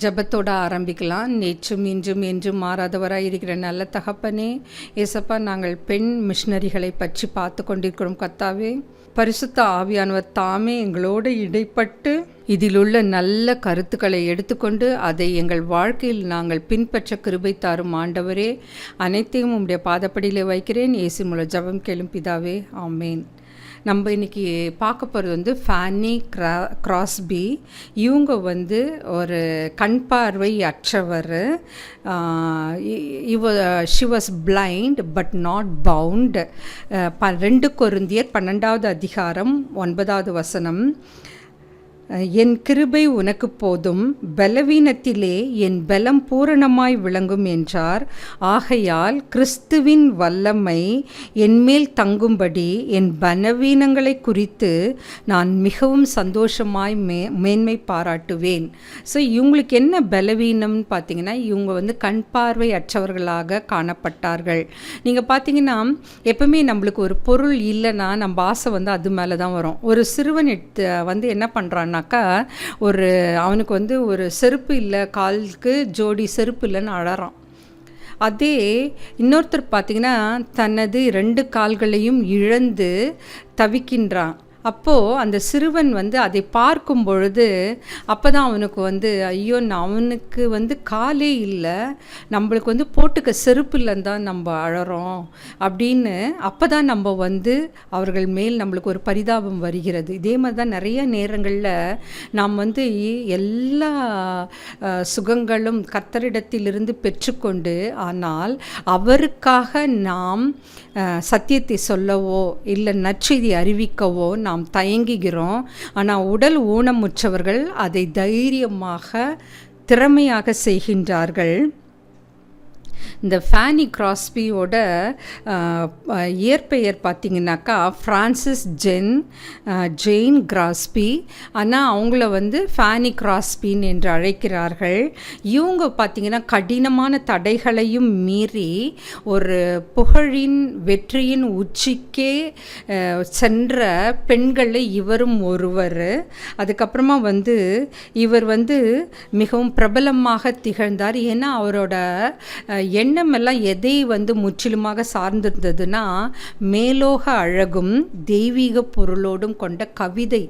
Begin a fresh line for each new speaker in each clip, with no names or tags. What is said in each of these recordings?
ஜெபத்தோட ஆரம்பிக்கலாம். நேற்றும் இன்றும் என்றும் மாறாதவராய் இருக்கிற நல்ல தகப்பனே, ஏசப்பா, நாங்கள் பெண் மிஷனரிகளை பற்றி பார்த்து கொண்டிருக்கிறோம். கர்த்தாவே, பரிசுத்த ஆவியானவர் தாமே எங்களோடு இடைப்பட்டு இதிலுள்ள நல்ல கருத்துக்களை எடுத்துக்கொண்டு அதை எங்கள் வாழ்க்கையில் நாங்கள் பின்பற்ற கிருபை தாரும் ஆண்டவரே. அனைத்தையும் உம்முடைய பாதப்படியிலே வைக்கிறேன். இயேசு மூலம் ஜெபம் கேளும் பிதாவே, ஆமேன். நம்ம இன்றைக்கி பார்க்க போகிறது ஃபேனி கிராஸ்பி. இவங்க ஒரு கண் பார்வை அற்றவர். She was blind but not bound. 2 கொரிந்தியர் 12வது அதிகாரம் 9வது வசனம். என் கிருபை உனக்கு போதும், பலவீனத்திலே என் பலம் பூரணமாய் விளங்கும் என்றார். ஆகையால் கிறிஸ்துவின் வல்லமை என்மேல் தங்கும்படி என் பலவீனங்களை குறித்து நான் மிகவும் சந்தோஷமாய் மேன்மை பாராட்டுவேன். ஸோ இவங்களுக்கு என்ன பலவீனம்னு பார்த்தீங்கன்னா, இவங்க கண் பார்வை அற்றவர்களாக காணப்பட்டார்கள். நீங்கள் பார்த்தீங்கன்னா, எப்பவுமே நம்மளுக்கு ஒரு பொருள் இல்லைன்னா நம்ம ஆசை அது மேலே தான் வரும். ஒரு சிறுவன் என்ன பண்ணுறான், அவனுக்கு ஒரு செருப்பு இல்லை, காலுக்கு ஜோடி செருப்பு இல்லைன்னு அழறான். அதே இன்னொருத்தர் பார்த்திங்கன்னா, தனது 2 கால்களையும் இழந்து தவிக்கின்றான். அப்போது அந்த சிறுவன் அதை பார்க்கும் பொழுது அப்போ தான் அவனுக்கு ஐயோ, அவனுக்கு காலே இல்லை, நம்மளுக்கு போட்டுக்க செருப்பு இல்லைன்னு தான் நம்ம அழறோம் அப்படின்னு அப்போ தான் நம்ம அவர்கள் மேல் நம்மளுக்கு ஒரு பரிதாபம் வருகிறது. இதே மாதிரி தான் நிறைய நேரங்களில் நாம் எல்லா சுகங்களும் கர்த்தரிடத்திலிருந்து பெற்றுக்கொண்டு, ஆனால் அவருக்காக நாம் சத்தியத்தை சொல்லவோ இல்லை நற்செய்தி அறிவிக்கவோ நாம் தயங்குகிறோம். ஆனால் உடல் ஊனமுற்றவர்கள் அதை தைரியமாக திறமையாக செய்கின்றார்கள். இந்த ஃபேனி கிராஸ்பியோட இயற்பெயர் பார்த்திங்கனாக்கா ஃப்ரான்சிஸ் ஜெயின் கிராஸ்பி. ஆனால் அவங்கள ஃபேனி கிராஸ்பின் என்று அழைக்கிறார்கள். இவங்க பார்த்திங்கன்னா கடினமான தடைகளையும் மீறி ஒரு புகழின் வெற்றியின் உச்சிக்கே சென்ற பெண்களில் இவரும் ஒருவர். அதுக்கப்புறமா இவர் மிகவும் பிரபலமாக திகழ்ந்தார். ஏன்னா அவரோட எண்ணமெல்லாம் எதை முற்றிலுமாக சார்ந்திருந்ததுன்னா, மேலோக அழகும் தெய்வீக பொருளோடும் கொண்ட கவிதை.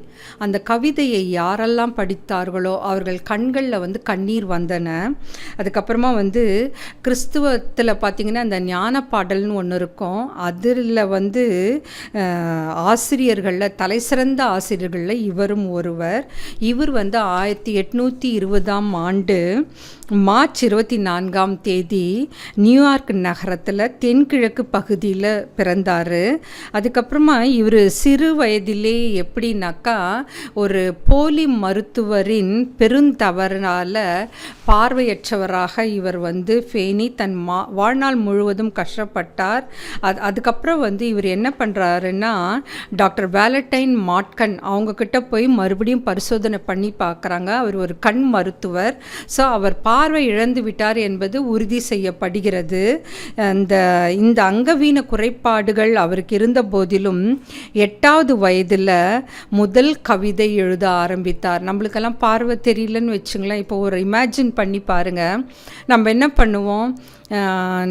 அந்த கவிதையை யாரெல்லாம் படித்தார்களோ அவர்கள் கண்களில் கண்ணீர் வந்தன. அதுக்கப்புறமா கிறிஸ்துவத்தில் பார்த்திங்கன்னா அந்த ஞான பாடல்னு ஒன்று இருக்கும். அதில் ஆசிரியர்களில் தலைசிறந்த ஆசிரியர்களில் இவரும் ஒருவர். இவர் 1820ஆம் ஆண்டு மார்ச் 24ஆம் தேதி நியூயார்க் நகரத்தில் தென்கிழக்கு பகுதியில் பிறந்தார். அதுக்கப்புறமா இவர் சிறு வயதிலே எப்படின்னாக்கா, ஒரு போலி மருத்துவரின் பெருந்தவறால் பார்வையற்றவராக இவர் ஃபேனி தன் வாழ்நாள் முழுவதும் கஷ்டப்பட்டார். அதுக்கப்புறம் இவர் என்ன பண்ணுறாருன்னா, டாக்டர் வேலண்டைன் மாட்கன் அவங்கக்கிட்ட போய் மறுபடியும் பரிசோதனை பண்ணி பார்க்குறாங்க. அவர் ஒரு கண் மருத்துவர். ஸோ அவர் பார்வை இழந்து விட்டார் என்பது உறுதி செய்யப்படுகிறது. இந்த அங்கவீன குறைபாடுகள் அவருக்கு இருந்த போதிலும் 8வது வயதில் முதல் கவிதை எழுத ஆரம்பித்தார். நம்மளுக்கெல்லாம் பார்வை தெரியலன்னு வச்சுங்களேன். இப்போ ஒரு இமேஜின் பண்ணி பாருங்கள். நம்ம என்ன பண்ணுவோம்,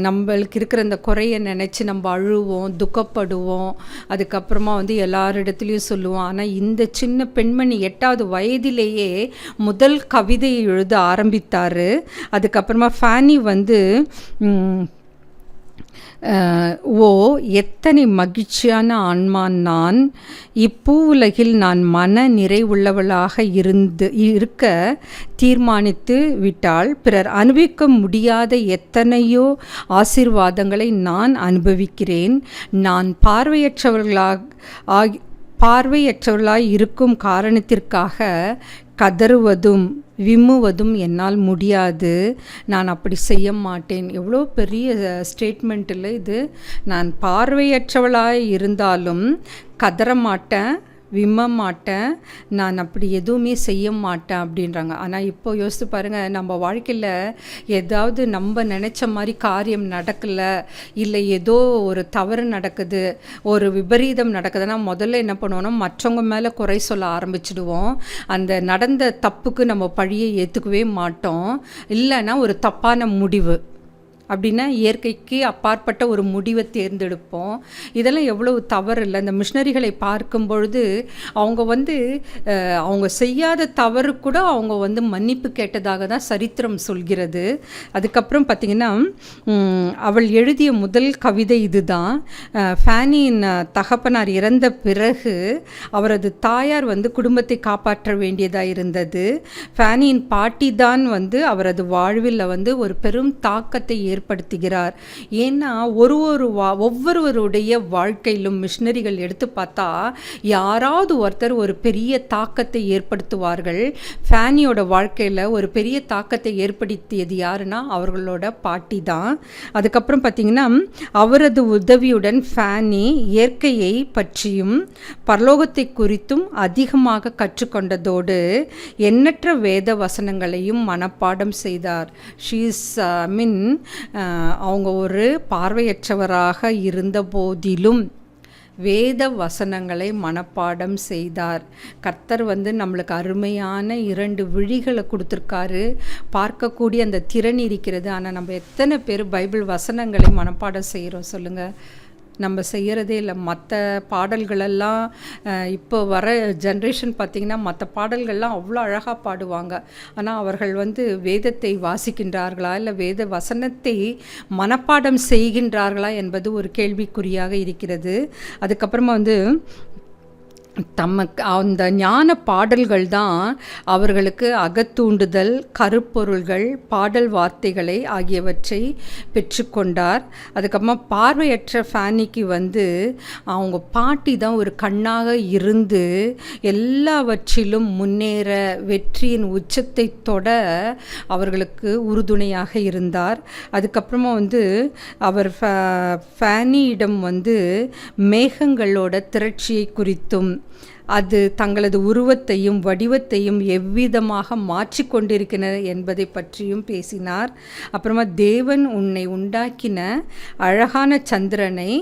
நம்மளுக்கு இருக்கிற இந்த குறையை நினச்சி நம்ம அழுவோம், துக்கப்படுவோம். அதுக்கப்புறமா எல்லாரிடத்துலையும் சொல்லுவோம். ஆனால் இந்த சின்ன பெண்மணி 8வது வயதிலேயே முதல் கவிதையை எழுத ஆரம்பித்தார். அதுக்கப்புறமா ஃபேனி ஓ எத்தனை மகிழ்ச்சியான ஆன்மான் நான், இப்பூவுலகில் நான் மன நிறைவுள்ளவளாக இருக்க தீர்மானித்து விட்டால் பிறர் அனுபவிக்க முடியாத எத்தனையோ ஆசீர்வாதங்களை நான் அனுபவிக்கிறேன். நான் பார்வையற்றவர்களாய் இருக்கும் காரணத்திற்காக கதறுவதும் விம்முவதும் என்னால் முடியாது. நான் அப்படி செய்ய மாட்டேன். எவ்வளோ பெரிய ஸ்டேட்மெண்ட்டில் இது. நான் பார்வையற்றவளாய் இருந்தாலும் கதற மாட்டேன், விம்ம மாட்டேன், நான் அப்படி எதுவுமே செய்ய மாட்டேன் அப்படின்றாங்க. ஆனால் இப்போ யோசித்து பாருங்கள், நம்ம வாழ்க்கையில் ஏதாவது நம்ம நினச்ச மாதிரி காரியம் நடக்கலை, இல்லை ஏதோ ஒரு தவறு நடக்குது, ஒரு விபரீதம் நடக்குதுன்னா முதல்ல என்ன பண்ணுவோம்னா மற்றவங்க மேலே குறை சொல்ல ஆரம்பிச்சிடுவோம். அந்த நடந்த தப்புக்கு நம்ம பழியை ஏற்றுக்கவே மாட்டோம். இல்லைன்னா ஒரு தப்பான முடிவு அப்படின்னா இயற்கைக்கு அப்பாற்பட்ட ஒரு முடிவை தேர்ந்தெடுப்போம். இதெல்லாம் எவ்வளவு தவறு இல்லை. இந்த மிஷினரிகளை பார்க்கும் பொழுது அவங்க செய்யாத தவறு கூட அவங்க மன்னிப்பு கேட்டதாக தான் சரித்திரம் சொல்கிறது. அதுக்கப்புறம் பார்த்திங்கன்னா அவள் எழுதிய முதல் கவிதை இதுதான். ஃபேனியின் தகப்பனார் இறந்த பிறகு அவரது தாயார் குடும்பத்தை காப்பாற்ற வேண்டியதாக இருந்தது. ஃபேனியின் பாட்டி தான் அவரது வாழ்வில் ஒரு பெரும் தாக்கத்தை ஏற்படுத்துகிறார். ஏன்னா ஒவ்வொருவருடைய வாழ்க்கையிலும் மிஷினரிகள் எடுத்து பார்த்தா யாராவது ஒருத்தர் ஒரு பெரிய தாக்கத்தை ஏற்படுத்துவார்கள். ஃபேனியோட வாழ்க்கையில் ஒரு பெரிய தாக்கத்தை ஏற்படுத்தியது யாருன்னா அவர்களோட பாட்டி தான். அதுக்கப்புறம் பார்த்திங்கன்னா அவரது உதவியுடன் ஃபேனி இயற்கையை பற்றியும் பரலோகத்தை குறித்தும் அதிகமாக கற்றுக்கொண்டதோடு எண்ணற்ற வேத வசனங்களையும் மனப்பாடம் செய்தார். அவங்க ஒரு பார்வையற்றவராக இருந்த போதிலும் வேத வசனங்களை மனப்பாடம் செய்தார். கர்த்தர் நம்மளுக்கு அருமையான 2 விழிகளை கொடுத்துருக்காரு, பார்க்கக்கூடிய அந்த திறன் இருக்கிறது. ஆனால் நம்ம எத்தனை பேர் பைபிள் வசனங்களை மனப்பாடம் செய்கிறோம் சொல்லுங்கள்? நம்ம செய்கிறதே இல்லை. மற்ற பாடல்களெல்லாம் இப்போ வர ஜென்ரேஷன் பார்த்திங்கன்னா மற்ற பாடல்கள்லாம் அவ்வளோ அழகாக பாடுவாங்க. ஆனால் அவர்கள் வேதத்தை வாசிக்கின்றார்களா இல்லை வேத வசனத்தை மனப்பாடம் செய்கின்றார்களா என்பது ஒரு கேள்விக்குறியாக இருக்கிறது. அதுக்கப்புறமா அந்த ஞான பாடல்கள் தான் அவர்களுக்கு அகத்தூண்டுதல், கருப்பொருள்கள், பாடல் வார்த்தைகளை ஆகியவற்றை பெற்றுக்கொண்டார். அதுக்கப்புறமா பார்வையற்ற ஃபேனிக்கு அவங்க பாட்டி தான் ஒரு கண்ணாக இருந்து எல்லாவற்றிலும் முன்னேற வெற்றியின் உச்சத்தை தொட அவர்களுக்கு உறுதுணையாக இருந்தார். அதுக்கப்புறமா அவர் ஃபேனியிடம் மேகங்களோட திரட்சியை குறித்தும் அது தங்களது உருவத்தையும் வடிவத்தையும் எவ்விதமாக மாற்றிக்கொண்டிருக்கின்றன என்பதை பற்றியும் பேசினார். அப்புறமா தேவன் உன்னை உண்டாக்கின அழகான சந்திரனை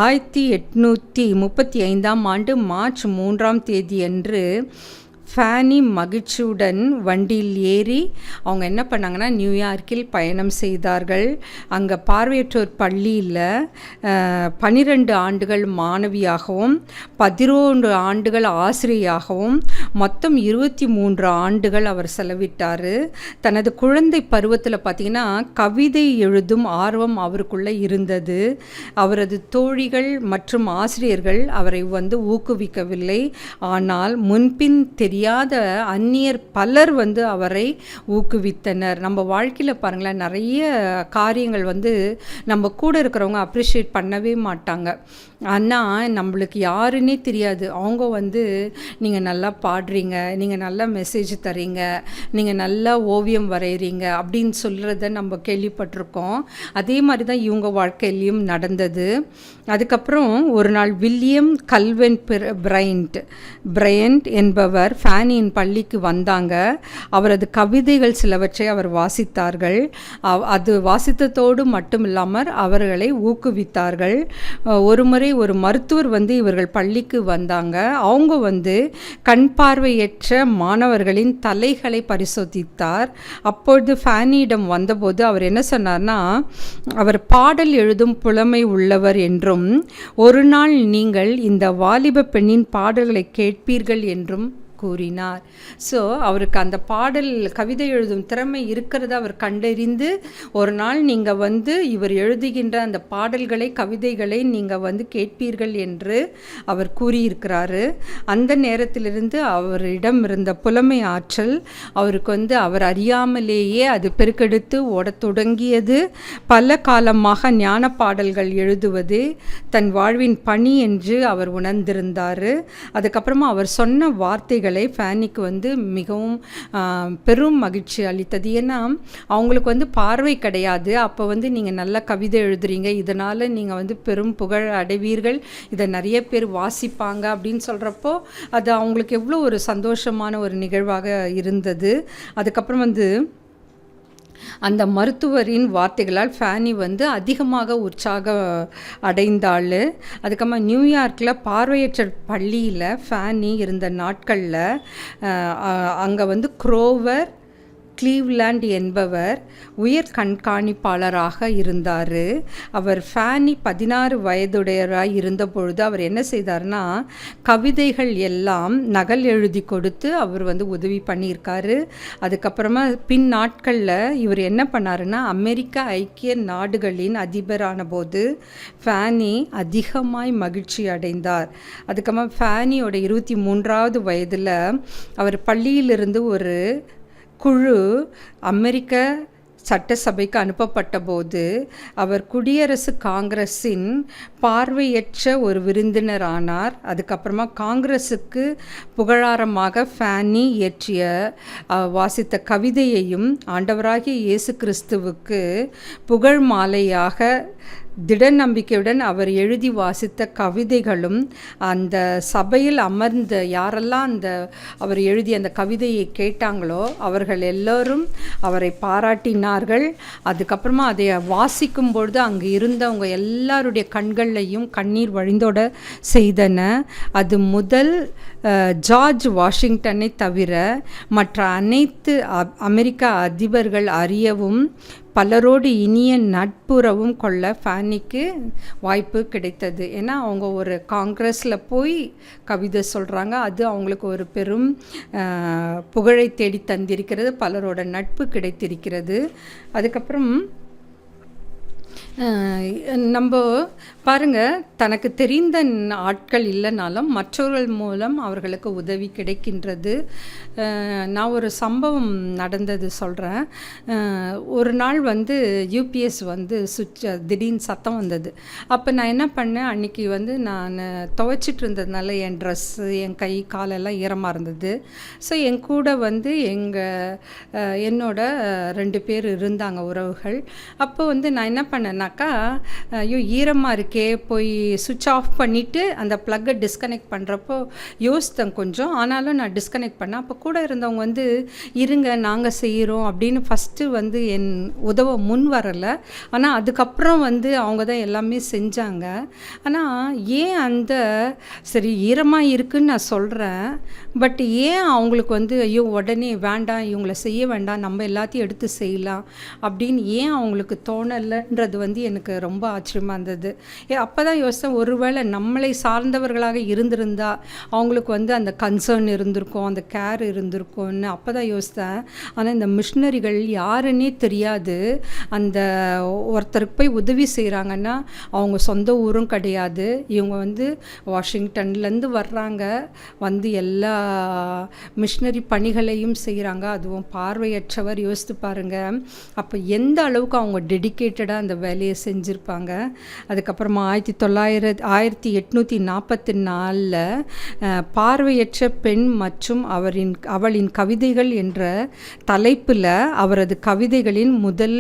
1835 மார்ச் 3 அன்று ஃபேனி மகிழ்ச்சியுடன் வண்டியில் ஏறி அவங்க என்ன பண்ணாங்கன்னா நியூயார்க்கில் பயணம் செய்தார்கள். அங்கே பார்வையற்றோர் பள்ளியில் 12 ஆண்டுகள் மாணவியாகவும் 11 ஆண்டுகள் ஆசிரியராகவும் மொத்தம் 23 ஆண்டுகள் அவர் செலவிட்டார். தனது குழந்தை பருவத்தில் பார்த்திங்கன்னா கவிதை எழுதும் ஆர்வம் அவருக்குள்ளே இருந்தது. அவரது தோழிகள் மற்றும் ஆசிரியர்கள் அவரை ஊக்குவிக்கவில்லை. ஆனால் முன்பின் தெரியாத அந்நியர் பலர் அவரை ஊக்குவித்தனர். நம்ம வாழ்க்கையில் பாருங்களேன், நிறைய காரியங்கள் நம்ம கூட இருக்கிறவங்க அப்ரிஷியேட் பண்ணவே மாட்டாங்க. ஆனால் நம்மளுக்கு யாருன்னே தெரியாது. அவங்க நீங்கள் நல்லா பாடுறீங்க, நீங்கள் நல்லா மெசேஜ் தரீங்க, நீங்கள் நல்லா ஓவியம் வரைகிறீங்க அப்படின்னு சொல்கிறத நம்ம கேள்விப்பட்டிருக்கோம். அதே மாதிரி தான் இவங்க வாழ்க்கையிலையும் நடந்தது. அதுக்கப்புறம் ஒரு நாள் வில்லியம் கல்வென் பிரையண்ட் என்பவர் ஃபேனியின் பள்ளிக்கு வந்தாங்க. அவரது கவிதைகள் சிலவற்றை அவர் வாசித்தார்கள். அது வாசித்ததோடு மட்டும் இல்லாமல் அவர்களை ஊக்குவித்தார்கள். ஒரு முறை ஒரு மருத்துவர் இவர்கள் பள்ளிக்கு வந்தாங்க. அவங்க கண் பார்வையற்ற மாணவர்களின் தலைகளை பரிசோதித்தார். அப்பொழுது ஃபேனியிடம் வந்தபோது அவர் என்ன சொன்னார்னா, அவர் பாடல் எழுதும் புலமை உள்ளவர் என்றும் ஒரு நாள் நீங்கள் இந்த வாலிப பெண்ணின் பாடல்களை கேட்பீர்கள் என்றும் கூறினார். ஸோ அவருக்கு அந்த பாடல் கவிதை எழுதும் திறமை இருக்கிறத அவர் கண்டறிந்து ஒரு நாள் நீங்கள் இவர் எழுதுகின்ற அந்த பாடல்களை கவிதைகளை நீங்கள் கேட்பீர்கள் என்று அவர் கூறியிருக்கிறாரு. அந்த நேரத்திலிருந்து அவரிடம் இருந்த புலமை ஆற்றல் அவருக்கு அவர் அறியாமலேயே அது பெருக்கெடுத்து ஓடத் தொடங்கியது. பல காலமாக ஞான பாடல்கள் எழுதுவது தன் வாழ்வின் பணி என்று அவர் உணர்ந்திருந்தார். அதுக்கப்புறமா அவர் சொன்ன வார்த்தைகள் வார்த்தைகளை ஃபேனிக்கு வந்து மிகவும் பெரும் மகிழ்ச்சி அளித்தது. ஏன்னா அவங்களுக்கு வந்து பார்வை கிடையாது. அப்போ வந்து நீங்கள் நல்ல கவிதை எழுதுறீங்க, இதனால் நீங்கள் வந்து பெரும் புகழ் அடைவீர்கள், இதை நிறைய பேர் வாசிப்பாங்க அப்படின்னு சொல்கிறப்போ அது அவங்களுக்கு எவ்வளோ ஒரு சந்தோஷமான ஒரு நிகழ்வாக இருந்தது. அதுக்கப்புறம் வந்து அந்த மருத்துவரின் வார்த்தைகளால் ஃபேனி வந்து அதிகமாக உற்சாக அடைந்தாள். அதுக்கப்புறமா நியூயார்க்கில் பார்வையற்ற பள்ளியில் ஃபேனி இருந்த நாட்களில் அங்கே வந்து குரோவர் கிளீவ்லேண்ட் என்பவர் உயர் கண்காணிப்பாளராக இருந்தார். அவர் ஃபேனி 16 வயதுடையராக இருந்தபொழுது அவர் என்ன செய்தார்னா கவிதைகள் எல்லாம் நகல் எழுதி கொடுத்து அவர் வந்து உதவி பண்ணியிருக்காரு. அதுக்கப்புறமா பின் நாட்களில் இவர் என்ன பண்ணாருன்னா அமெரிக்க ஐக்கிய நாடுகளின் அதிபரான போது ஃபேனி அதிகமாய் மகிழ்ச்சி அடைந்தார். அதுக்கப்புறமா ஃபேனியோட 23வது வயதில் அவர் பள்ளியிலிருந்து ஒரு குழு அமெரிக்க சட்டசபைக்கு அனுப்பப்பட்ட போது அவர் குடியரசு காங்கிரஸின் பார்வையற்ற ஒரு விருந்தினர் ஆனார். அதுக்கப்புறமா காங்கிரஸுக்கு புகழாரமாக ஃபேனி இயற்றிய வாசித்த கவிதையையும் ஆண்டவராகிய இயேசு கிறிஸ்துவுக்கு புகழ் மாலையாக திட நம்பிக்கையுடன் அவர் எழுதி வாசித்த கவிதைகளும் அந்த சபையில் அமர்ந்த யாரெல்லாம் அவர் எழுதிய அந்த கவிதையை கேட்டாங்களோ அவர்கள் எல்லோரும் அவரை பாராட்டினார்கள். அதுக்கப்புறமா அதை வாசிக்கும் பொழுது அங்கு இருந்தவங்க எல்லாருடைய கண்கள்லையும் கண்ணீர் வழிந்தோட செய்தன. அது முதல் ஜார்ஜ் வாஷிங்டனை தவிர மற்ற அனைத்து அமெரிக்க அதிபர்கள் அறியவும் பலரோடு இனிய நட்புறவும் கொள்ள ஃபேனிக்கு வாய்ப்பு கிடைத்தது. ஏன்னா அவங்க ஒரு காங்கிரஸில் போய் கவிதை சொல்கிறாங்க, அது அவங்களுக்கு ஒரு பெரும் புகழை தேடி தந்திருக்கிறது, பலரோட நட்பு கிடைத்திருக்கிறது. அதுக்கப்புறம் நம்ம பாருங்கள், தனக்கு தெரிந்த ஆட்கள் இல்லைனாலும் மற்றவர்கள் மூலம் அவர்களுக்கு உதவி கிடைக்கின்றது. நான் ஒரு சம்பவம் நடந்தது சொல்கிறேன். ஒரு நாள் வந்து யூபிஎஸ் வந்து திடீர்னு சத்தம் வந்தது. அப்போ நான் என்ன பண்ணேன், அன்றைக்கி வந்து நான் துவைச்சிட்டு இருந்ததுனால என் ட்ரெஸ்ஸு என் கை காலெல்லாம் ஈரமாக இருந்தது. ஸோ என் கூட வந்து என்னோட 2 பேர் இருந்தாங்க உறவுகள். அப்போ வந்து நான் என்ன பண்ணேன்னாக்கா, ஐயோ ஈரமாக இருக்கே, போய் சுவிட்ச் ஆஃப் பண்ணிவிட்டு அந்த ப்ளக்கை டிஸ்கனெக்ட் பண்ணுறப்போ யோசித்தேன் கொஞ்சம். ஆனாலும் நான் டிஸ்கனெக்ட் பண்ணேன். அப்போ கூட இருந்தவங்க வந்து இருங்க நாங்கள் செய்கிறோம் அப்படின்னு ஃபஸ்ட்டு வந்து என் உதவ முன் வரலை. ஆனால் அதுக்கப்புறம் வந்து அவங்க தான் எல்லாமே செஞ்சாங்க. ஆனால் ஏன் அந்த சரி ஈரமாக இருக்குதுன்னு நான் சொல்கிறேன், பட் ஏன் அவங்களுக்கு வந்து ஐயோ உடனே வேண்டாம் இவங்கள செய்ய வேண்டாம் நம்ம எல்லாத்தையும் எடுத்து செய்யலாம் அப்படின்னு ஏன் அவங்களுக்கு தோணலைன்றது வந்து எனக்கு ரொம்ப ஆச்சரியமாக இருந்தது. அப்போ தான் யோசித்தேன், ஒருவேளை நம்மளை சார்ந்தவர்களாக இருந்திருந்தா அவங்களுக்கு வந்து அந்த கன்சர்ன் இருந்திருக்கும், அந்த கேர் இருந்திருக்கும்னு அப்போ தான் யோசித்தேன். ஆனால் இந்த மிஷினரிகள் யாருன்னே தெரியாது, அந்த ஒருத்தருக்கு போய் உதவி செய்கிறாங்கன்னா அவங்க சொந்த ஊரும் கிடையாது, இவங்க வந்து வாஷிங்டன்லேருந்து வர்றாங்க, வந்து எல்லா மிஷினரி பணிகளையும் செய்கிறாங்க, அதுவும் பார்வையற்றவர். யோசித்து பாருங்கள், அப்போ எந்த அளவுக்கு அவங்க டெடிக்கேட்டடாக அந்த வேலையை செஞ்சுருப்பாங்க. அதுக்கப்புறமா 1844 பார்வையற்ற பெண் மற்றும் அவளின் கவிதைகள் என்ற தலைப்பில் அவரது கவிதைகளின் முதல்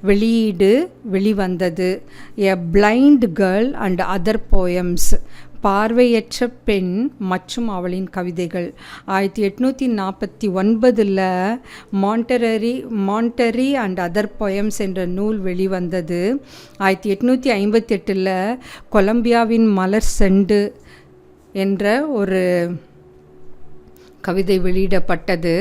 வெளியீடு வெளிவந்தது. A blind girl and other poems, பார்வையற்ற பெண் மற்றும் அவளின் கவிதைகள். 1849 மாண்டரி அண்ட் அதர் பொயம்ஸ் என்ற நூல் வெளிவந்தது. 1858 கொலம்பியாவின் மலர் செண்டு என்ற ஒரு கவிதை வெளியிடப்பட்டது.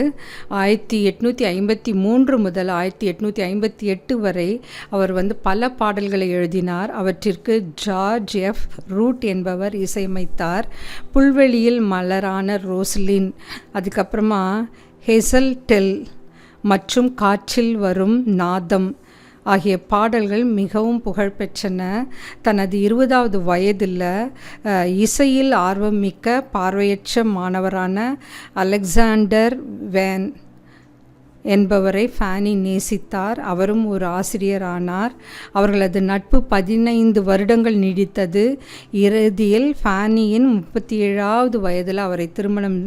1853 முதல் 1858 வரை அவர் வந்து பல பாடல்களை எழுதினார். அவற்றிற்கு ஜார்ஜ் எஃப் ரூட் என்பவர் இசையமைத்தார். புல்வெளியில் மலரான ரோஸ்லின், அதுக்கப்புறமா ஹெசல் டெல் மற்றும் காற்றில் வரும் நாதம் ஆகிய பாடல்கள் மிகவும் புகழ்பெற்றன. தனது 20வது வயதில் இசையில் ஆர்வமிக்க பார்வையற்ற மாணவரான அலெக்சாண்டர் வேன் என்பவரை ஃபேனி நேசித்தார். அவரும் ஒரு ஆசிரியரானார். அவர்களது நட்பு 15 வருடங்கள் நீடித்தது. இறுதியில் ஃபேனியின் 37வது வயதில் அவரை திருமணம்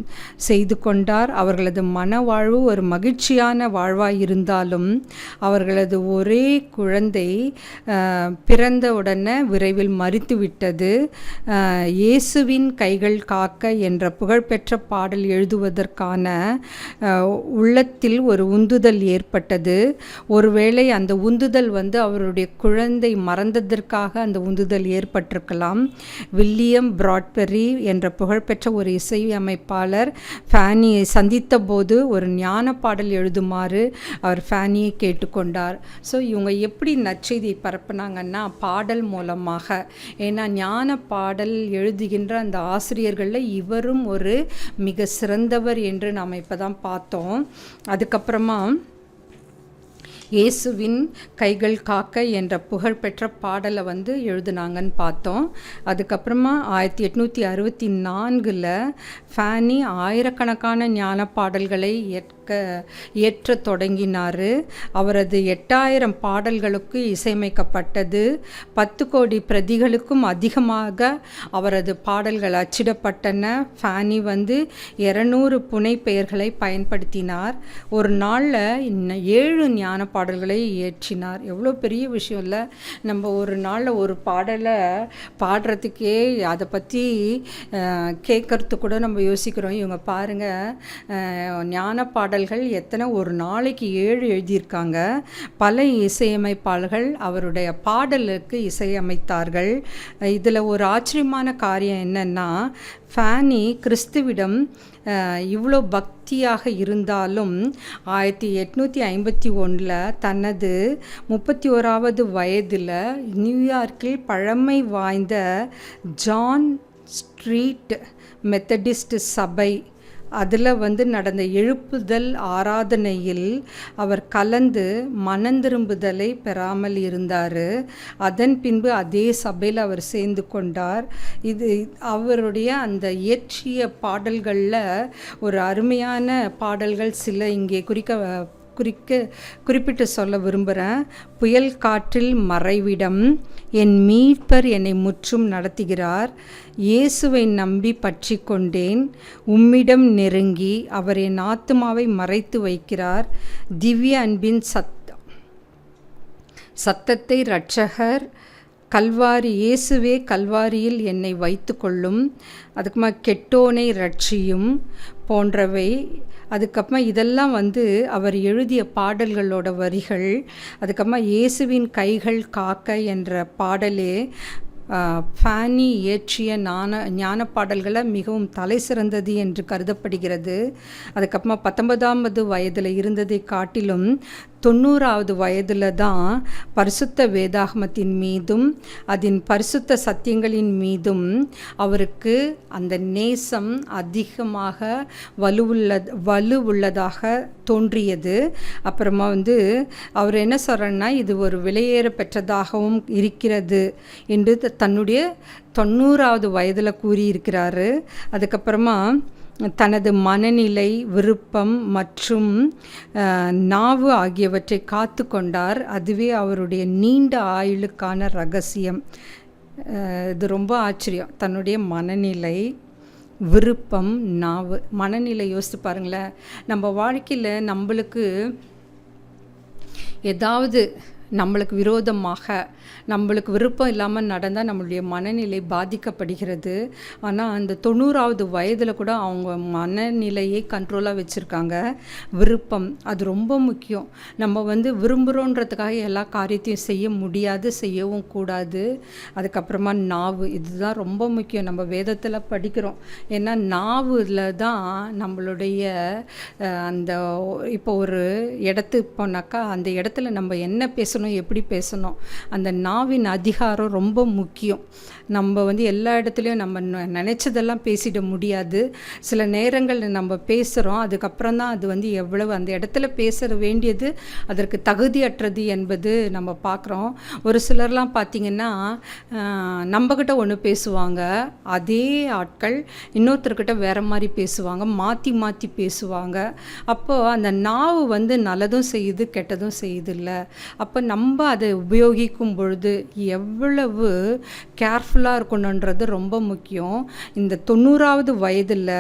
செய்து கொண்டார். அவர்களது மனவாழ்வு ஒரு மகிழ்ச்சியான வாழ்வாய் இருந்தாலும் அவர்களது ஒரே குழந்தை பிறந்தவுடனே விரைவில் மரித்துவிட்டது. இயேசுவின் கைகள் காக்க என்ற புகழ்பெற்ற பாடல் எழுதுவதற்கான உள்ளத்தில் ஒரு உந்துதல் ஏற்பட்டது. ஒருவேளை அந்த உந்துதல் அவருடைய குழந்தை மறந்ததற்காக அந்த உந்துதல் ஏற்பட்டிருக்கலாம். வில்லியம் பிராட்பெரி என்ற புகழ்பெற்ற ஒரு இசையமைப்பாளர் ஃபேனியை சந்தித்த போது ஒரு ஞான பாடல் எழுதுமாறு அவர் ஃபேனியை கேட்டுக்கொண்டார். ஸோ இவங்க எப்படி நற்செய்தியை பரப்புனாங்கன்னா பாடல் மூலமாக. ஏன்னா ஞான பாடல் எழுதுகின்ற அந்த ஆசிரியர்களில் இவரும் ஒரு மிக சிறந்தவர் என்று நாம் இப்போ தான் பார்த்தோம். அதுக்கப்புறமா இயேசுவின் கைகள் காக்க என்ற புகழ்பெற்ற பாடலை எழுதுனாங்கன்னு பார்த்தோம். அதுக்கப்புறமா 1864 ஃபேனி ஆயிரக்கணக்கான ஞான பாடல்களை இயற்ற தொடங்கினார். அவரது 8000 பாடல்களுக்கு இசையமைக்கப்பட்டது. 10 கோடி பிரதிகளுக்கும் அதிகமாக அவரது பாடல்கள் அச்சிடப்பட்டன. ஃபேனி 200 புனை பெயர்களை பயன்படுத்தினார். ஒரு நாளில் 7 ஞான பாடல்களை இயற்றினார். எவ்வளோ பெரிய விஷயம் இல்லை? நம்ம ஒரு நாளில் ஒரு பாடலை பாடுறதுக்கே அதை பற்றி கேட்கறதுக்கு கூட நம்ம யோசிக்கிறோம். இவங்க பாருங்கள், ஞான பாடல்கள் எத்தனை, ஒரு நாளைக்கு 7 எழுதியிருக்காங்க. பல இசையமைப்பாளர்கள் அவருடைய பாடலுக்கு இசையமைத்தார்கள். இதில் ஒரு ஆச்சரியமான காரியம் என்னென்னா, ஃபேனி கிறிஸ்துவிடம் இவ்வளோ பக்தியாக இருந்தாலும் 1851 தனது 31வது வயதில் நியூயார்க்கில் பழமை வாய்ந்த ஜான் ஸ்ட்ரீட் மெத்தடிஸ்ட் சபை அதில் நடந்த எழுப்புதல் ஆராதனையில் அவர் கலந்து மனந்திரும்புதலை பெறாமல் இருந்தார். அதன் பின்பு அதே சபையில் அவர் சேர்ந்து கொண்டார். இது அவருடைய அந்த இயற்றிய பாடல்களில் ஒரு அருமையான பாடல்கள் சில இங்கே குறிப்பிட்டு சொல்ல விரும்புகிறேன். புயல் காற்றில் மறைவிடம், என் மீட்பர் என்னை முற்றும் நடத்துகிறார், இயேசுவை நம்பி பற்றி கொண்டேன், உம்மிடம் நெருங்கி அவர் என் ஆத்துமாவை மறைத்து வைக்கிறார், திவ்ய அன்பின் சத்தத்தை இரட்சகர் கல்வாரி இயேசுவே கல்வாரியில் என்னை வைத்து கொள்ளும், அதுக்கப்புறமா கெட்டோனை ரட்சியும் போன்றவை. அதுக்கப்புறமா இதெல்லாம் அவர் எழுதிய பாடல்களோட வரிகள். அதுக்கப்புறமா இயேசுவின் கைகள் காக்க என்ற பாடலே ஃபேனி இயற்றிய ஞான பாடல்களை மிகவும் தலை சிறந்தது என்று கருதப்படுகிறது. அதுக்கப்புறமா 19வது வயதில் இருந்ததை காட்டிலும் 90வது வயதில் தான் பரிசுத்த வேதாகமத்தின் மீதும் அதன் பரிசுத்த சத்தியங்களின் மீதும் அவருக்கு அந்த நேசம் அதிகமாக வலுவுள்ளதாக தோன்றியது. அப்புறமா அவர் என்ன சொல்கிறன்னா, இது ஒரு விலையேற பெற்றதாகவும் இருக்கிறது என்று தன்னுடைய 90வது வயதில் கூறியிருக்கிறாரு. அதுக்கப்புறமா தனது மனநிலை, விருப்பம் மற்றும் நாவு ஆகியவற்றை காத்து கொண்டார். அதுவே அவருடைய நீண்ட ஆயுளுக்கான ரகசியம். இது ரொம்ப ஆச்சரியம். தன்னுடைய மனநிலை, விருப்பம், நாவு. மனநிலை யோசித்து பாருங்களேன். நம்ம வாழ்க்கையில் நம்மளுக்கு ஏதாவது நம்மளுக்கு விரோதமாக நம்மளுக்கு விருப்பம் இல்லாமல் நடந்தால் நம்மளுடைய மனநிலை பாதிக்கப்படுகிறது. ஆனால் அந்த 90வது வயதில் கூட அவங்க மனநிலையை கண்ட்ரோலாக வச்சுருக்காங்க. விருப்பம் அது ரொம்ப முக்கியம். நம்ம விரும்புகிறோன்றதுக்காக எல்லா காரியத்தையும் செய்ய முடியாது, செய்யவும் கூடாது. அதுக்கப்புறமா நாவு, இதுதான் ரொம்ப முக்கியம். நம்ம வேதத்தில் படிக்கிறோம். ஏன்னா நாவில் தான் நம்மளுடைய அந்த இப்போ ஒரு இடத்துக்கு போனாக்கா அந்த இடத்துல நம்ம என்ன பேசணும், எப்படி பேசணும், அந்த நாவின் அதிகாரம் ரொம்ப முக்கியம். நம்ம வந்து எல்லா இடத்துலையும் நம்ம நினச்சதெல்லாம் பேசிட முடியாது. சில நேரங்களில் நம்ம பேசுகிறோம், அதுக்கப்புறம் தான் அது வந்து எவ்வளவு அந்த இடத்துல பேச வேண்டியது அதற்கு தகுதியற்றது என்பது நம்ம பார்க்குறோம். ஒரு சிலர்லாம் பார்த்திங்கன்னா நம்மக்கிட்ட ஒன்று பேசுவாங்க, அதே ஆட்கள் இன்னொருத்தர்கிட்ட வேறு மாதிரி பேசுவாங்க, மாற்றி மாற்றி பேசுவாங்க. அப்போது அந்த நாவு வந்து நல்லதும் செய்யுது கெட்டதும் செய்யுது இல்லை. அப்போ நம்ம அதை உபயோகிக்கும் பொழுது எவ்வளவு கேர்ஃபுல்லாக இருக்கணுன்றது ரொம்ப முக்கியம். இந்த 90வது வயதில்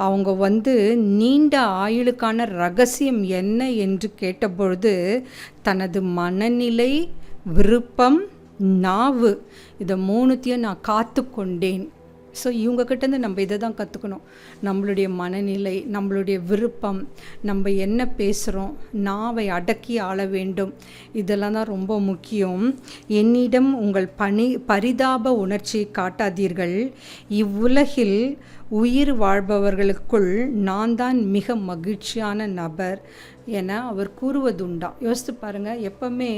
அவங்க வந்து நீண்ட ஆயுளுக்கான ரகசியம் என்ன என்று கேட்டபொழுது தனது மனநிலை, விருப்பம், நாவு, இதை 3த்தையும் நான் காத்து கொண்டேன். ஸோ இவங்கக்கிட்டேருந்து நம்ம இதை தான் கற்றுக்கணும். நம்மளுடைய மனநிலை, நம்மளுடைய விருப்பம், நம்ம என்ன பேசுகிறோம், நாவை அடக்கி ஆள வேண்டும். இதெல்லாம் தான் ரொம்ப முக்கியம். என்னிடம் உங்கள் பரிதாப உணர்ச்சியை காட்டாதீர்கள். இவ்வுலகில் உயிர் வாழ்பவர்களுக்குள் நான் தான் மிக மகிழ்ச்சியான நபர் என அவர் கூறுவதுண்டாம். யோசித்து பாருங்கள், எப்போவுமே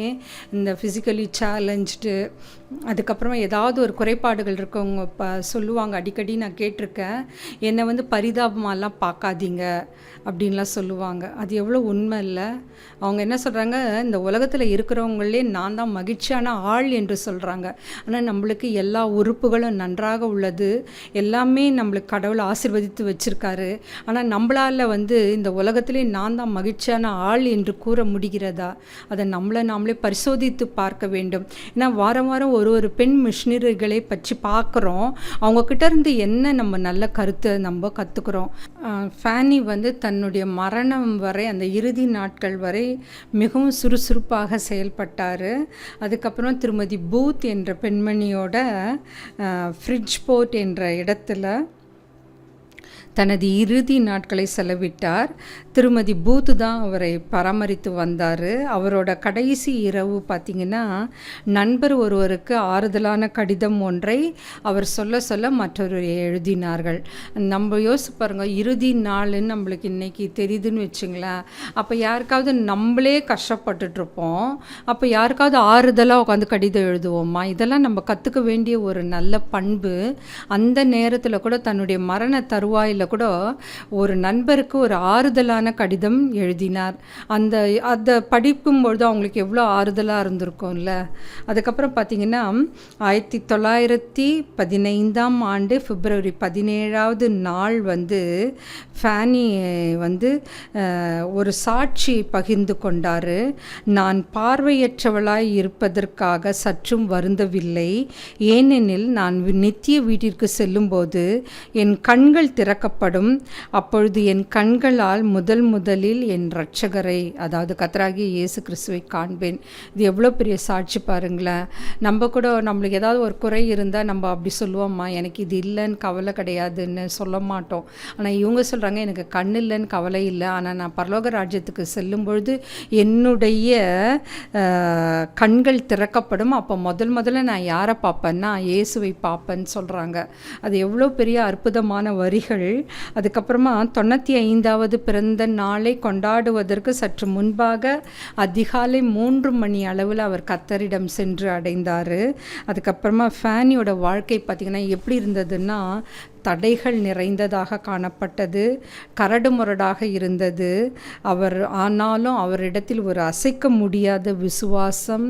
இந்த ஃபிசிக்கலி சேலஞ்சுடு, அதுக்கப்புறமா ஏதாவது ஒரு குறைபாடுகள் இருக்கவங்க சொல்லுவாங்க, அடிக்கடி நான் கேட்டிருக்கேன், என்னை வந்து பரிதாபமாலாம் பார்க்காதீங்க அப்படின்லாம் சொல்லுவாங்க. அது எவ்வளோ உண்மை இல்லை? அவங்க என்ன சொல்கிறாங்க, இந்த உலகத்தில் இருக்கிறவங்களே நான் தான் மகிழ்ச்சியான ஆள் என்று சொல்கிறாங்க. ஆனால் நம்மளுக்கு எல்லா உறுப்புகளும் நன்றாக உள்ளது, எல்லாமே நம்மளுக்கு கடவுள் ஆசீர்வதித்து வச்சுருக்காரு. ஆனால் நம்மளால் வந்து இந்த உலகத்திலே நான் தான் மகிழ்ச்சியான ஆள் என்று கூற முடிகிறதா? அதை நாமளே பரிசோதித்து பார்க்க வேண்டும். ஏன்னா வாரம் வாரம் ஒரு பெண் மிஷினரிகளை பற்றி பார்க்குறோம். அவங்கக்கிட்ட இருந்து என்ன நம்ம நல்ல கருத்தை நம்ம கற்றுக்குறோம். ஃபேனி வந்து தன்னுடைய மரணம் வரை, அந்த இறுதி நாட்கள் வரை மிகவும் சுறுசுறுப்பாக செயல்பட்டார். அதுக்கப்புறம் திருமதி பூத் என்ற பெண்மணியோட ஃப்ரிட்ஜ்போர்ட் என்ற இடத்துல தனது இறுதி நாட்களை செலவிட்டார். திருமதி பூத்து தான் அவரை பராமரித்து வந்தார். அவரோட கடைசி இரவு பார்த்திங்கன்னா நண்பர் ஒருவருக்கு ஆறுதலான கடிதம் ஒன்றை அவர் சொல்ல மற்றொரு எழுதினார்கள். நம்ம யோசிச்சு பாருங்கள், இறுதி நாள்னு நம்மளுக்கு இன்றைக்கி தெரியுதுன்னு வச்சுங்களேன். அப்போ யாருக்காவது நம்மளே கஷ்டப்பட்டுட்ருப்போம், அப்போ யாருக்காவது ஆறுதலாக உட்காந்து கடிதம் எழுதுவோமா? இதெல்லாம் நம்ம கற்றுக்க வேண்டிய ஒரு நல்ல பண்பு. அந்த நேரத்தில் கூட தன்னுடைய மரண தருவாயில் கூட ஒரு நண்பருக்கு ஒரு ஆறுதலான கடிதம் எழுதினார். அதை படிக்கும்பொழுது அவங்களுக்கு எவ்வளோ ஆறுதலாக இருந்திருக்கும்ல. அதுக்கப்புறம் பார்த்திங்கன்னா 1915ஆம் ஆண்டு பிப்ரவரி 17வது நாள் வந்து ஃபேனி வந்து ஒரு சாட்சி பகிர்ந்து கொண்டார். நான் பார்வையற்றவளாய் இருப்பதற்காக சற்றும் வருந்தவில்லை. ஏனெனில் நான் நித்திய வீட்டிற்கு செல்லும்போது என் கண்கள் திறக்கப்படும். அப்பொழுது என் கண்களால் முதலில் என் இரட்சகரை, அதாவது கர்த்தராகிய இயேசு கிறிஸ்துவை காண்பேன். இது எவ்வளோ பெரிய சாட்சி பாருங்களேன். நம்ம கூட நம்மளுக்கு ஏதாவது ஒரு குறை இருந்தால் நம்ம அப்படி சொல்லுவோம்மா, எனக்கு இது இல்லைன்னு கவலை கிடையாதுன்னு சொல்ல மாட்டோம். ஆனால் இவங்க சொல்கிறாங்க, எனக்கு கண் இல்லைன்னு கவலை இல்லை, ஆனால் நான் பரலோக ராஜ்யத்துக்கு செல்லும் பொழுது என்னுடைய கண்கள் திறக்கப்படும். அப்போ முதல்ல நான் யாரை பார்ப்பேன்னா இயேசுவை பார்ப்பேன்னு சொல்கிறாங்க. அது எவ்வளோ பெரிய அற்புதமான வரிகள். அதுக்கப்புறமா 95வது பிறந்த நாளை கொண்டாடுவதற்கு சற்று முன்பாக அதிகாலை 3 மணி அளவில் அவர் கர்த்தரிடம் சென்று அடைந்தார். அதுக்கப்புறமா ஃபேனியோட வாழ்க்கை பார்த்திங்கன்னா எப்படி இருந்ததுன்னா தடைகள் நிறைந்ததாக காணப்பட்டது, கரடுமுரடாக இருந்தது. ஆனாலும் அவரிடத்தில் ஒரு அசைக்க முடியாத விசுவாசம்,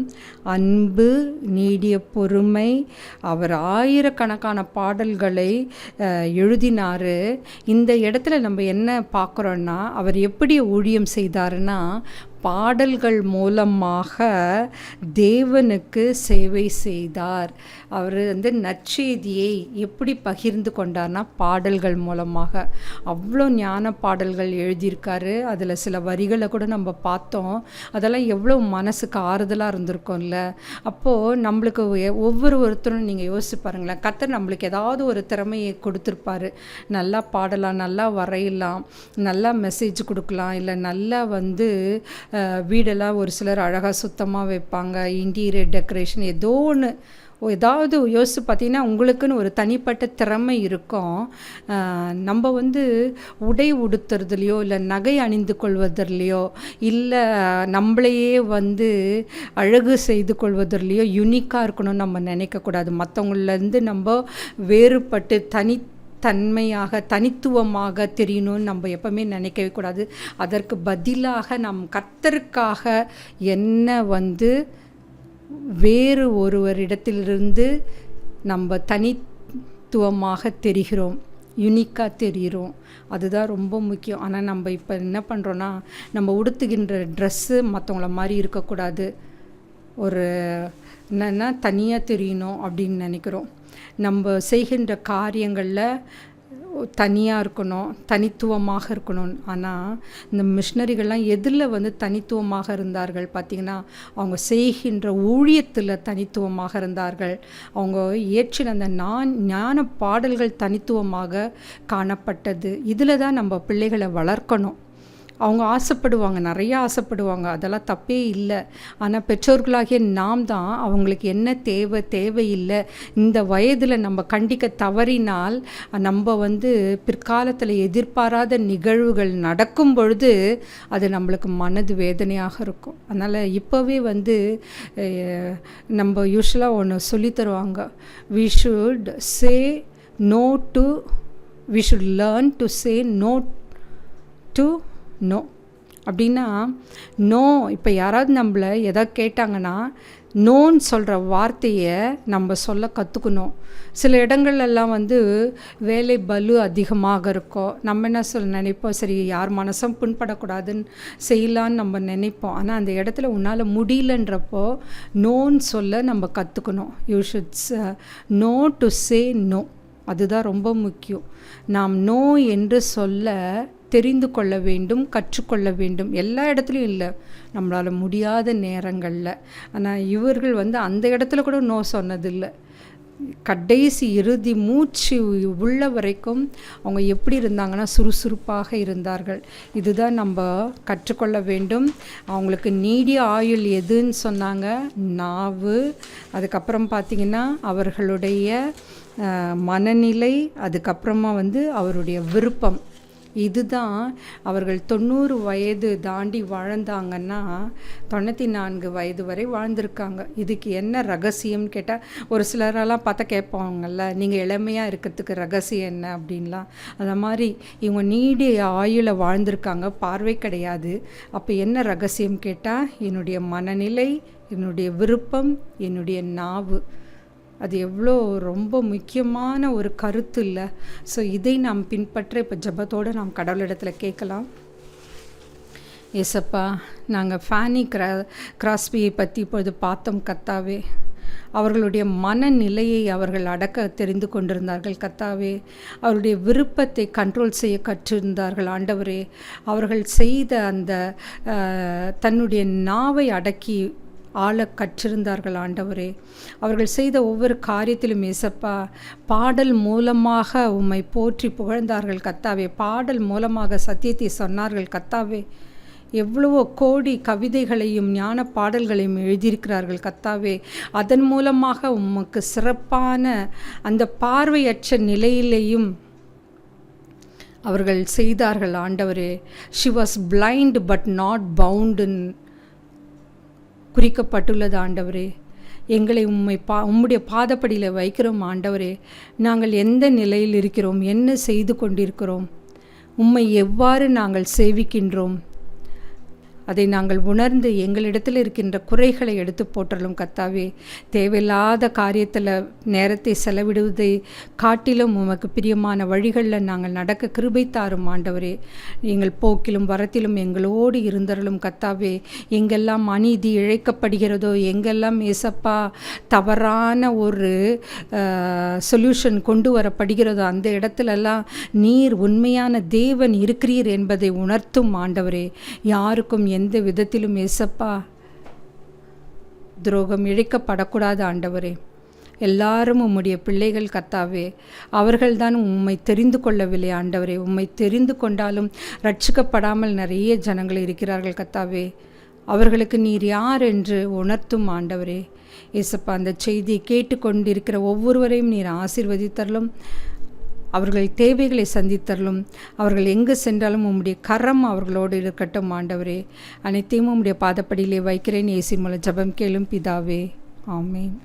அன்பு, நீடிய பொறுமை. அவர் ஆயிரக்கணக்கான பாடல்களை எழுதினார். இந்த இடத்துல நம்ம என்ன பார்க்குறோன்னா, அவர் எப்படி ஊழியம் செய்தாருன்னா பாடல்கள் மூலமாக தேவனுக்கு சேவை செய்தார். அவர் வந்து நற்செய்தியை எப்படி பகிர்ந்து கொண்டார்னா பாடல்கள் மூலமாக. அவ்வளோ ஞான பாடல்கள் எழுதியிருக்காரு. அதில் சில வரிகளை கூட நம்ம பார்த்தோம். அதெல்லாம் எவ்வளோ மனசுக்கு ஆறுதலாக இருந்திருக்கும்ல. அப்போது நம்மளுக்கு ஒவ்வொருத்தரும் நீங்கள் யோசிச்சு பாருங்களேன், கர்த்தர் நம்மளுக்கு ஏதாவது ஒரு திறமையை கொடுத்துருப்பாரு. நல்லா பாடலாம், நல்லா வரையலாம், நல்லா மெசேஜ் கொடுக்கலாம், இல்லை நல்லா வந்து வீடெல்லாம் ஒரு சிலர் அழகாக சுத்தமாக வைப்பாங்க, இன்டீரியர் டெக்கரேஷன் ஏதோ ஒன்று ஏதாவது யோசித்து பார்த்தீங்கன்னா உங்களுக்குன்னு ஒரு தனிப்பட்ட திறமை இருக்கும். நம்ம வந்து உடை உடுத்துறதுலையோ இல்லை நகை அணிந்து கொள்வதிலையோ இல்லை நம்மளையே வந்து அழகு செய்து கொள்வதிலையோ யுனிக்காக இருக்கணும்னு நம்ம நினைக்கக்கூடாது. மற்றவங்களேருந்து நம்ம வேறுபட்டு தனித்தன்மையாக தனித்துவமாக தெரியணும்னு நம்ம எப்பவுமே நினைக்கவே கூடாது. அதற்கு பதிலாக நம் கர்த்தருக்காக என்ன வந்து வேறு ஒருவரிடத்திலிருந்து நம்ம தனித்துவமாக தெரிகிறோம், யுனிக்காக தெரிகிறோம். அதுதான் ரொம்ப முக்கியம். ஆனால் நம்ம இப்போ என்ன பண்ணுறோன்னா, நம்ம உடுத்துகின்ற ட்ரெஸ்ஸு மற்றவங்கள மாதிரி இருக்கக்கூடாது, ஒரு என்னென்னா தனியாக தெரியணும் அப்படின்னு நினைக்கிறோம். நம்ம செய்கின்ற காரியங்களில் தனியாக இருக்கணும், தனித்துவமாக இருக்கணும். ஆனால் இந்த மிஷினரிகள்லாம் எதில் வந்து தனித்துவமாக இருந்தார்கள் பார்த்திங்கன்னா, அவங்க செய்கின்ற ஊழியத்தில் தனித்துவமாக இருந்தார்கள். அவங்க இயற்றின அந்த ஞான பாடல்கள் தனித்துவமாக காணப்பட்டது. இதில் தான் நம்ம பிள்ளைகளை வளர்க்கணும். அவங்க ஆசைப்படுவாங்க, நிறைய ஆசைப்படுவாங்க, அதெல்லாம் தப்பே இல்லை. ஆனால் பெற்றோர்களாகிய நாம் தான் அவங்களுக்கு என்ன தேவையில்லை, இந்த வயதில் நம்ம கண்டிக்க தவறினால் நம்ம வந்து பிற்காலத்தில் எதிர்பாராத நிகழ்வுகள் நடக்கும் பொழுது அது நம்மளுக்கு மனது வேதனையாக இருக்கும். அதனால் இப்போவே வந்து நம்ம யூஸ்வலாக ஒன்று சொல்லி தருவாங்க, we should learn to say no to no. அப்படின்னா நோ, இப்போ யாராவது நம்மளை எதாவது கேட்டாங்கன்னா நோன்னு சொல்கிற வார்த்தையை நம்ம சொல்ல கற்றுக்கணும். சில இடங்கள்லாம் வந்து வேலை பலு அதிகமாக இருக்கும். நம்ம என்ன நினைப்போம், சரி யார் மனசும் புண்படக்கூடாதுன்னு செய்யலான்னு நம்ம நினைப்போம். ஆனால் அந்த இடத்துல உன்னால் முடியலன்றப்போ நோன்னு சொல்ல நம்ம கற்றுக்கணும். You should know to say no. அதுதான் ரொம்ப முக்கியம். நாம் நோ என்று சொல்ல தெரிந்து கொள்ள வேண்டும், கற்றுக்கொள்ள வேண்டும். எல்லா இடத்துலையும் இல்லை, நம்மளால் முடியாத நேரங்களில். ஆனால் இவர்கள் வந்து அந்த இடத்துல கூட நோ சொன்னதில்லை. கடைசி இறுதி மூச்சு உள்ள வரைக்கும் அவங்க எப்படி இருந்தாங்கன்னா சுறுசுறுப்பாக இருந்தார்கள். இதுதான் நம்ம கற்றுக்கொள்ள வேண்டும். அவங்களுக்கு நீடிய ஆயுள் எதுன்னு சொன்னாங்க, நாவு. அதுக்கப்புறம் பார்த்திங்கன்னா அவர்களுடைய மனநிலை, அதுக்கப்புறமா வந்து அவருடைய விருப்பம். இதுதான் அவர்கள் 90 வயது தாண்டி வாழ்ந்தாங்கன்னா 94 வயது வரை வாழ்ந்திருக்காங்க. இதுக்கு என்ன ரகசியம்னு கேட்டால், ஒரு சிலரெல்லாம் பார்த்தா கேட்பாங்கல்ல, நீங்கள் இளமையாக இருக்கிறதுக்கு ரகசியம் என்ன அப்படின்லாம். அந்த மாதிரி இவங்க நீடிய ஆயுளை வாழ்ந்திருக்காங்க, பார்வை கிடையாது. அப்போ என்ன ரகசியம் கேட்டால், என்னுடைய மனநிலை, என்னுடைய விருப்பம், என்னுடைய நாவு. அது எவ்வளோ ரொம்ப முக்கியமான ஒரு கருத்து இல்லை. ஸோ இதை நாம் பின்பற்ற இப்போ ஜெபத்தோடு நாம் கடவுளிடத்தில் கேட்கலாம். ஏசப்பா, நாங்கள் ஃபேனி கிராஸ்பியை பற்றி இப்பொழுது பார்த்தோம் கர்த்தாவே. அவர்களுடைய மனநிலையை அவர்கள் அடக்க தெரிந்து கொண்டிருந்தார்கள் கர்த்தாவே. அவருடைய விருப்பத்தை கண்ட்ரோல் செய்ய கற்றிருந்தார்கள் ஆண்டவரே. அவர்கள் செய்த அந்த தன்னுடைய நாவை அடக்கி ஆள கற்றிருந்தார்கள் ஆண்டவரே. அவர்கள் செய்த ஒவ்வொரு காரியத்திலும் ஏசப்பா பாடல் மூலமாக உம்மை போற்றி புகழ்ந்தார்கள் கர்த்தாவே. பாடல் மூலமாக சத்தியத்தை சொன்னார்கள் கர்த்தாவே. எவ்வளவோ கோடி கவிதைகளையும் ஞான பாடல்களையும் எழுதியிருக்கிறார்கள் கர்த்தாவே. அதன் மூலமாக உமக்கு சிறப்பான அந்த பார்வையற்ற நிலையிலேயும் அவர்கள் செய்தார்கள் ஆண்டவரே. She was blind but not பவுண்டுன்னு குறிக்கப்பட்டுள்ளது ஆண்டவரே. எங்களை உம்முடைய பாதப்படியில் வைக்கிறோம் ஆண்டவரே. நாங்கள் எந்த நிலையில் இருக்கிறோம், என்ன செய்து கொண்டிருக்கிறோம், உம்மை எவ்வாறு நாங்கள் சேவிக்கின்றோம், அதை நாங்கள் உணர்ந்து எங்களிடத்தில் இருக்கின்ற குறைகளை எடுத்து போற்றலும் கர்த்தாவே. தேவையில்லாத காரியத்தில் நேரத்தை செலவிடுவதை காட்டிலும் உமக்கு பிரியமான வழிகளில் நாங்கள் நடக்க கிருபை தாரும் ஆண்டவரே. எங்கள் போக்கிலும் வரத்திலும் எங்களோடு இருந்தருளும் கர்த்தாவே. எங்கெல்லாம் அநீதி இழைக்கப்படுகிறதோ, எங்கெல்லாம் ஏசப்பா தவறான ஒரு சொல்யூஷன் கொண்டு வரப்படுகிறதோ, அந்த இடத்துலெல்லாம் நீர் உண்மையான தேவன் இருக்கிறீர் என்பதை உணர்த்தும் ஆண்டவரே. யாருக்கும் எந்த விதத்திலும் ஏசப்பா துரோகம் இழைக்கப்படக்கூடாது ஆண்டவரே. எல்லாரும் உம்முடைய பிள்ளைகள் கர்த்தாவே. அவர்கள்தான் உம்மை தெரிந்து கொள்ளவில்லை ஆண்டவரே. உம்மை தெரிந்து கொண்டாலும் ரட்சிக்கப்படாமல் நிறைய ஜனங்கள் இருக்கிறார்கள் கர்த்தாவே. அவர்களுக்கு நீர் யார் என்று உணர்த்தும் ஆண்டவரே. இயேசப்பா, அந்த செய்தியை கேட்டுக்கொண்டிருக்கிற ஒவ்வொருவரையும் நீர் ஆசீர்வதித்தரலும், அவர்கள் தேவைகளை சந்தித்தரலும், அவர்கள் எங்கு சென்றாலும் உம்முடைய கரம் அவர்களோடு இருக்கட்டும் ஆண்டவரே. அனைத்தையும் உம்முடைய பாதப்படியிலே வைக்கிறேன். இயேசு மூலம் ஜெபம் கேளும் பிதாவே, ஆமென்.